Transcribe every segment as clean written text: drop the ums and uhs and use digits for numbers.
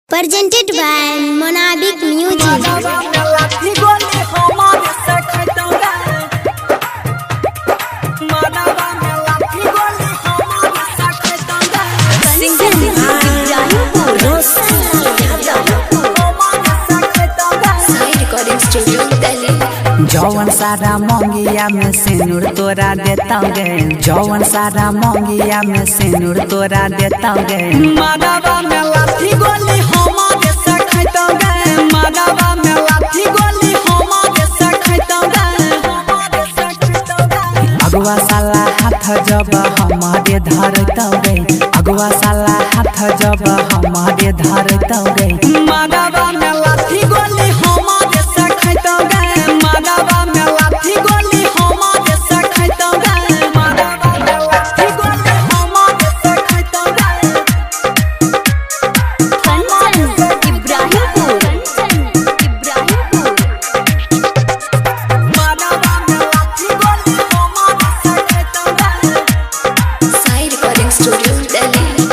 Presented by Monabic Music. जौवन सारा मोंगिया में सिंदूर तोरा देता गे, जौवन सारा मोंगिया में सिंदूर तोरा देता गे। मादावा में लाठी गोली हमारे से खैता गे, मादावा में लाठी गोली हमारे से खैता गे। अगवा साला हाथ जब हमारे धरता गे, अगवा साला हाथ जब हमारे धरता गे। मादावा में लाठी गोली हमारे से खैता गे, मादावा में लाठी गोली हमारे से खैता गे, मादावा में लाठी गोली हमारे से खैता गे। मादावा में लाठी गोली हमारे से खैता गे। साई रिकॉर्डिंग स्टूडियो दिल्ली।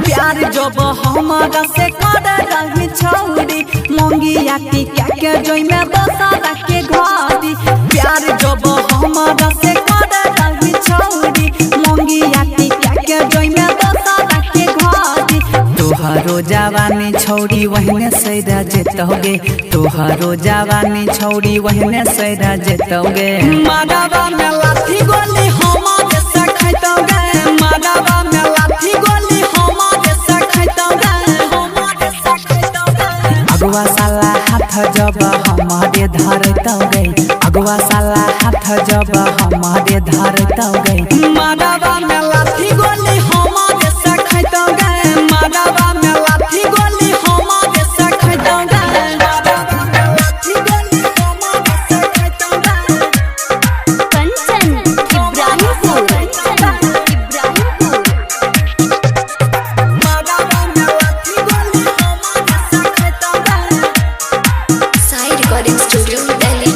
प्यार जब हमारा से कर रही छौरी, मोंगिया टिका के जोई में बसा के घारी। प्यार जब हमारा से कर रही छौरी, मोंगिया टिका के जोई में बसा के घारी। तोहरो जवानी छौरी वहने से जेतोगे, तोहरो जवानी छौरी वहने से जेतोगे। मादावा में लाठी गोली हमारे से खैतोगे, मादावा में लाठी गोली हमारे से खैतोगे, हमारे से खैतोगे। अगवा साला हाथ जब हमारे धरतोगे, अगवा साला हाथ जब हमारे धरतोगे। मादावा में लाठी गोली हमारे से खैतोगे, मादावा में लाठी गोली हमारे से खैतोगे, मादावा में लाठी गोली हमारे से खैतोगे। मादावा में लाठी गोली हमारे से खैतोगे। साई रिकॉर्डिंग स्टूडियो दिल्ली।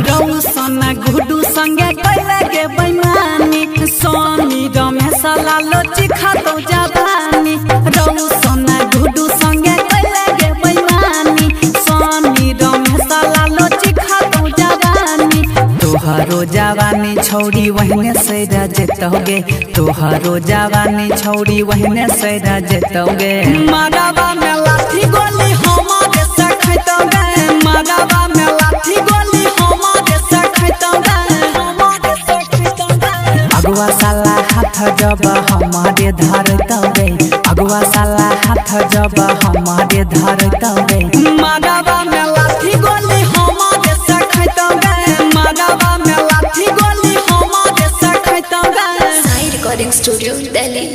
रौसन गुडू संगे कैले गे बैमानी, सोनी रमेश लालो चिखा तो जवानी। रौसन गुडू संगे कैले गे बैमानी, सोनी रमेश लालो चिखा तो जवानी। तोहरो जवानी छौरी वहने से जेतोगे, तोहरो जवानी छौरी वहने से जेतोगे। मादावा में लाठी गोली हमारे से खैतोगे, मादावा में लाठी गोली हमारे से खैतोगे, हमारे से खैतोगे। अगवा साला हाथ जब हमारे धरतोगे, अगवा साला हाथ जब हमारे धरतोगे। मादावा में लाठी गोली हमारे से खैतोगे, मादावा में लाठी गोली हमारे से खैतोगे। साई रिकॉर्डिंग स्टूडियो दिल्ली।